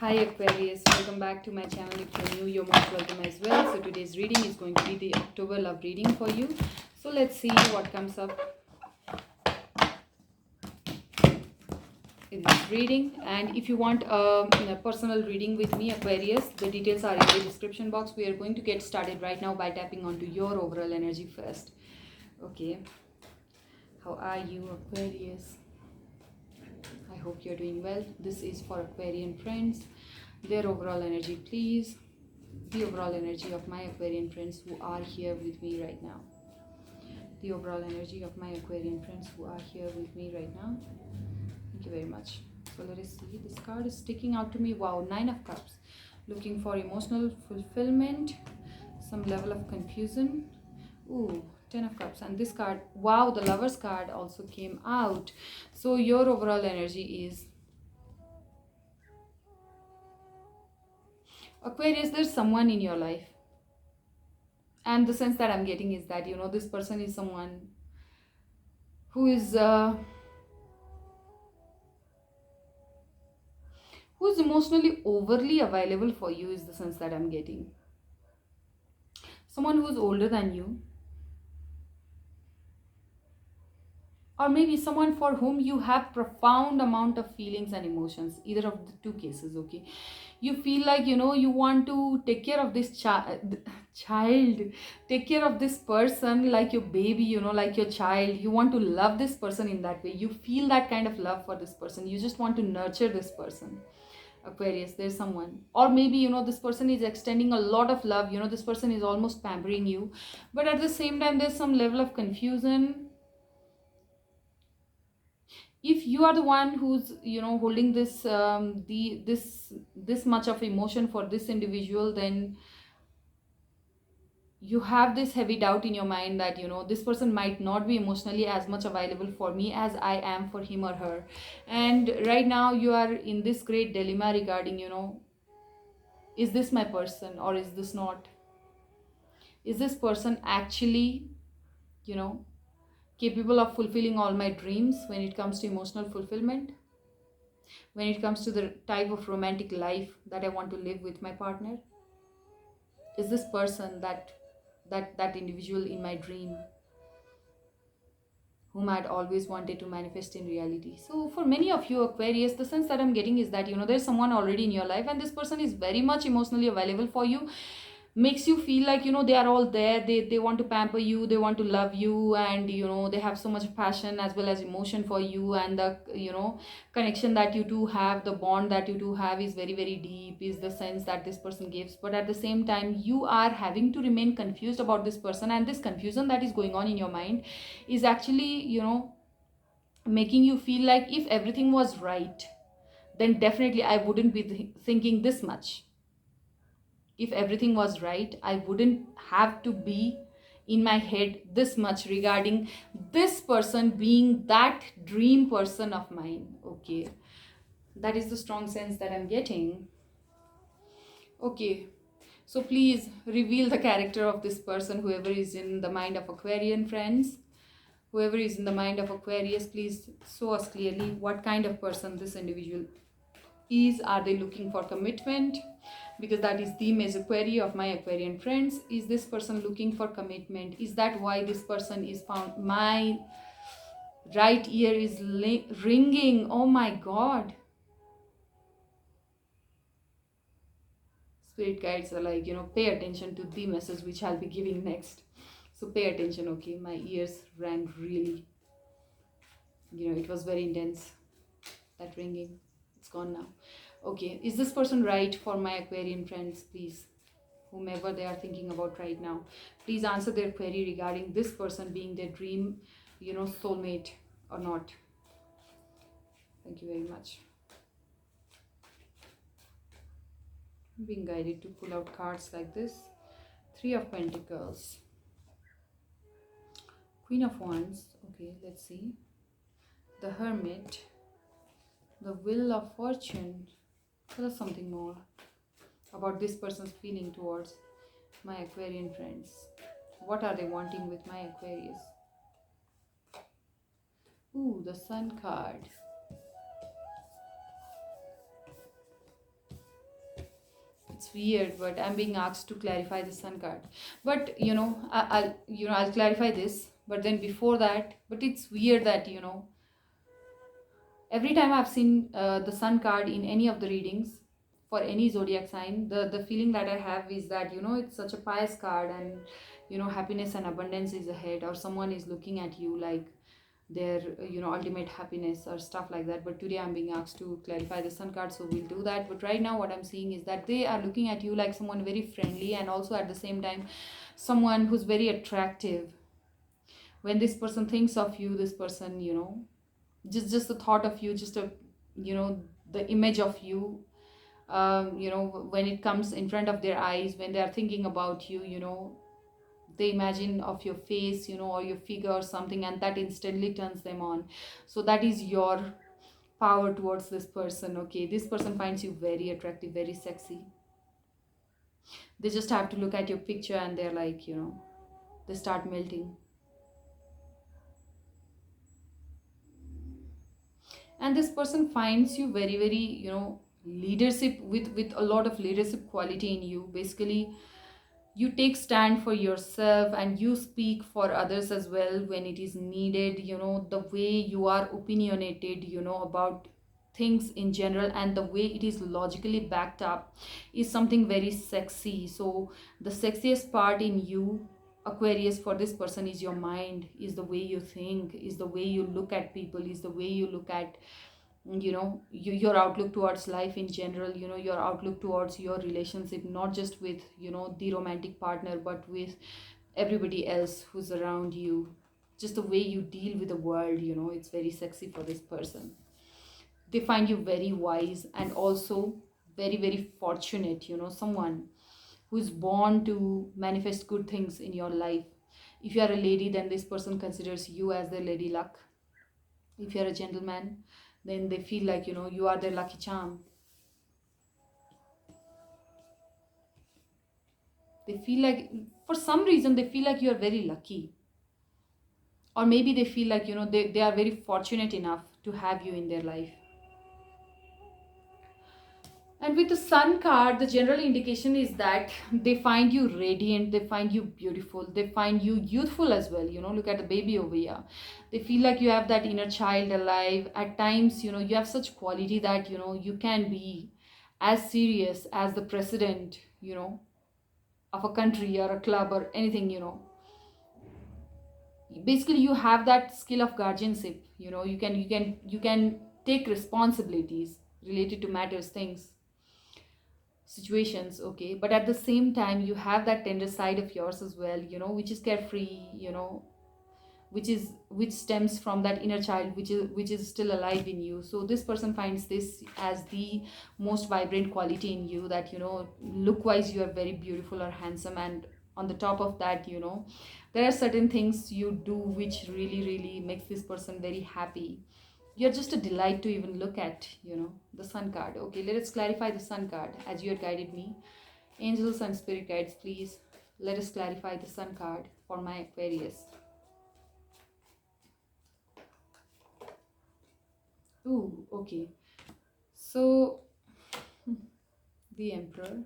Hi Aquarius, welcome back to my channel. If you're new, you're most welcome as well. So today's reading is going to be the October love reading for you. So let's see what comes up in this reading. And if you want a personal reading with me, Aquarius, the details are in the description box. We are going to get started right now by tapping onto your overall energy first. Okay, how are you, Aquarius? I hope you're doing well. This is for Aquarian friends. Their overall energy, please. The overall energy of my Aquarian friends who are here with me right now. The overall energy of my Aquarian friends who are here with me right now. Thank you very much. So let us see. This card is sticking out to me. Wow, 9 of Cups. Looking for emotional fulfillment. Some level of confusion. Ooh, 10 of Cups. And this card, wow, the Lover's card also came out. So your overall energy is Aquarius, there's someone in your life. And the sense that I'm getting is that, this person is someone who is emotionally overly available for you, is the sense that I'm getting. Someone who's older than you. Or maybe someone for whom you have profound amount of feelings and emotions. Either of the two cases, okay? You feel like, you want to take care of this child. Take care of this person like your baby, like your child. You want to love this person in that way. You feel that kind of love for this person. You just want to nurture this person. Aquarius, there's someone. Or maybe, this person is extending a lot of love. This person is almost pampering you. But at the same time, there's some level of confusion. If you are the one who's holding this this much of emotion for this individual, then you have this heavy doubt in your mind that this person might not be emotionally as much available for me as I am for him or her. And right now you are in this great dilemma regarding is this my person or is this not? Is this person actually you know capable of fulfilling all my dreams when it comes to emotional fulfillment, when it comes to the type of romantic life that I want to live with my partner? Is this person that individual in my dream whom I'd always wanted to manifest in reality? So for many of you Aquarius, the sense that I'm getting is that there's someone already in your life, and this person is very much emotionally available for you. Makes you feel like they are all there. They want to pamper you, they want to love you, and they have so much passion as well as emotion for you. And the connection that you two have, the bond that you two have is very, very deep, is the sense that this person gives. But at the same time you are having to remain confused about this person, and this confusion that is going on in your mind is actually making you feel like if everything was right, then definitely I wouldn't be thinking this much. If everything was right, I wouldn't have to be in my head this much regarding this person being that dream person of mine. Okay, that is the strong sense that I'm getting. Okay, so please reveal the character of this person, whoever is in the mind of Aquarian friends. Whoever is in the mind of Aquarius, please show us clearly what kind of person this individual is. Are they looking for commitment? Because that is the major query of my Aquarian friends. Is this person looking for commitment? Is that why this person is found? My right ear is ringing. Oh my God. Spirit guides are like, pay attention to the message which I'll be giving next. So pay attention, okay? My ears rang really. It was very intense, that ringing. It's gone now. Okay, is this person right for my Aquarian friends? Please, whomever they are thinking about right now, please answer their query regarding this person being their dream soulmate or not. Thank you very much. I'm being guided to pull out cards like this. 3 of Pentacles, Queen of Wands. Okay, let's see. The Hermit, the Wheel of Fortune. Tell us something more about this person's feeling towards my Aquarian friends. What are they wanting with my Aquarius? Ooh, the Sun card. weird, but I'm being asked to clarify the sun card. But I'll clarify this. But then before that, but it's weird that every time I've seen the sun card in any of the readings for any zodiac sign, the feeling that I have is that it's such a pious card, and happiness and abundance is ahead, or someone is looking at you like their ultimate happiness or stuff like that. But today I'm being asked to clarify the sun card, so we'll do that. But right now what I'm seeing is that they are looking at you like someone very friendly, and also at the same time someone who's very attractive. When this person thinks of you, this person, just the thought of you, just a the image of you, when it comes in front of their eyes, when they are thinking about you, they imagine of your face, or your figure or something, and that instantly turns them on. So that is your power towards this person. Okay, this person finds you very attractive, very sexy. They just have to look at your picture and they're like, they start melting. And this person finds you very, very, leadership, with a lot of leadership quality in you. Basically, you take stand for yourself and you speak for others as well when it is needed. The way you are opinionated, about things in general, and the way it is logically backed up is something very sexy. So the sexiest part in you, Aquarius, for this person is your mind, is the way you think, is the way you look at people, is the way you look at your outlook towards life in general, your outlook towards your relationship, not just with the romantic partner, but with everybody else who's around you. Just the way you deal with the world, it's very sexy for this person. They find you very wise and also very, very fortunate, someone who's born to manifest good things in your life. If you are a lady, then this person considers you as their lady luck. If you're a gentleman, then they feel like you are their lucky charm. They feel like, for some reason, they feel like you are very lucky, or maybe they feel like they are very fortunate enough to have you in their life. And with the sun card, the general indication is that they find you radiant, they find you beautiful, they find you youthful as well. Look at the baby over here. They feel like you have that inner child alive. At times, you have such quality that, you can be as serious as the president, of a country or a club or anything. Basically, you have that skill of guardianship. You can take responsibilities related to matters, things, situations. Okay, but at the same time you have that tender side of yours as well, which is carefree, which stems from that inner child, which is still alive in you. So this person finds this as the most vibrant quality in you, that look wise you are very beautiful or handsome, and on the top of that, there are certain things you do which really, really makes this person very happy. You're just a delight to even look at. The sun card. Okay, let us clarify the sun card as you had guided me. Angels and spirit guides, please let us clarify the sun card for my Aquarius. Ooh, okay. So the Emperor,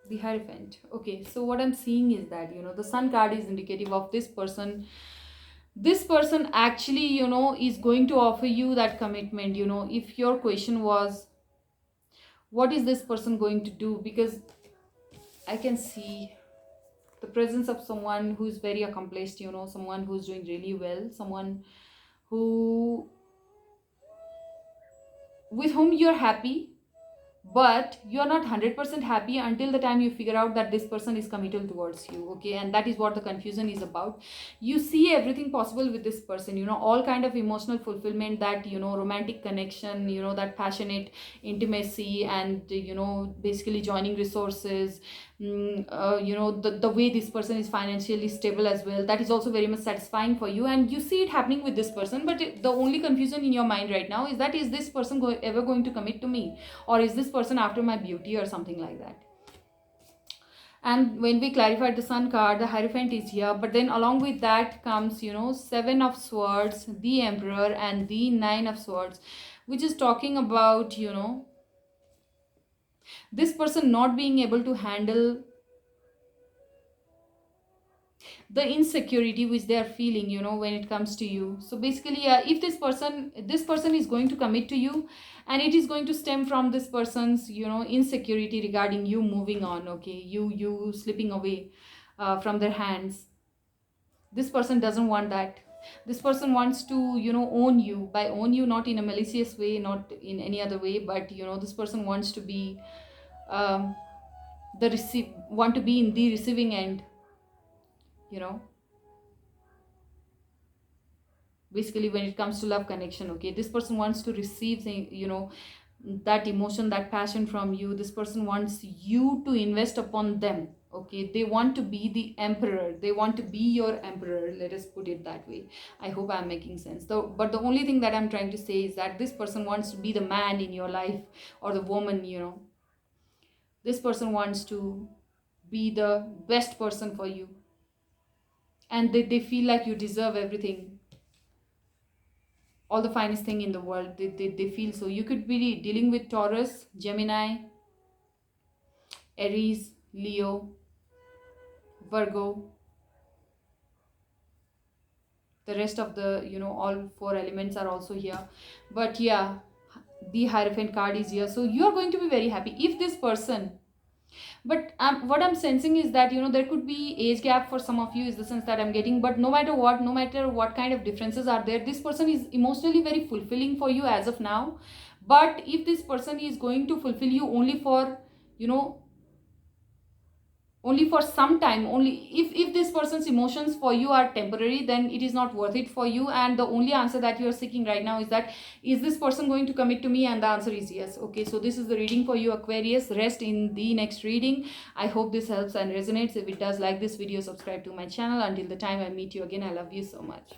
the Hierophant. Okay, so what I'm seeing is that the sun card is indicative of this person. This person actually is going to offer you that commitment. If your question was what is this person going to do, because I can see the presence of someone who is very accomplished, someone who's doing really well, someone who with whom you're happy, but you're not 100% happy until the time you figure out that this person is committal towards you. Okay, and that is what the confusion is about. You see everything possible with this person, all kind of emotional fulfillment, that romantic connection, that passionate intimacy, and basically joining resources. The way this person is financially stable as well, that is also very much satisfying for you, and you see it happening with this person. But the only confusion in your mind right now is that, is this person ever going to commit to me, or is this person after my beauty or something like that? And when we clarified the sun card, the Hierophant is here, but then along with that comes Seven of Swords, the Emperor, and the Nine of Swords, which is talking about This person not being able to handle the insecurity which they are feeling, when it comes to you. So basically, if this person is going to commit to you, and it is going to stem from this person's, insecurity regarding you moving on, okay, you slipping away from their hands. This person doesn't want that. This person wants to, own you. By own you, not in a malicious way, not in any other way, but this person wants to be, um, want to be in the receiving end, you know basically, when it comes to love connection, okay, this person wants to receive that emotion, that passion from you. This person wants you to invest upon them, okay. They want to be the emperor, they want to be your emperor, let us put it that way. I hope I'm making sense, though. But the only thing that I'm trying to say is that this person wants to be the man in your life, or the woman. This person wants to be the best person for you, and they feel like you deserve everything, all the finest thing in the world. They feel so. You could be dealing with Taurus, Gemini, Aries, Leo, Virgo. The rest of the, all four elements are also here. But yeah, the Hierophant card is here. So you are going to be very happy if this person. But what I'm sensing is that, there could be age gap for some of you, is the sense that I'm getting. But no matter what kind of differences are there, this person is emotionally very fulfilling for you as of now. But if this person is going to fulfill you only for, only for some time, only if this person's emotions for you are temporary, then it is not worth it for you. And the only answer that you are seeking right now is that, is this person going to commit to me? And the answer is yes. Okay, so this is the reading for you, Aquarius. Rest in the next reading. I hope this helps and resonates. If it does, like this video, subscribe to my channel. Until the time I meet you again, I love you so much.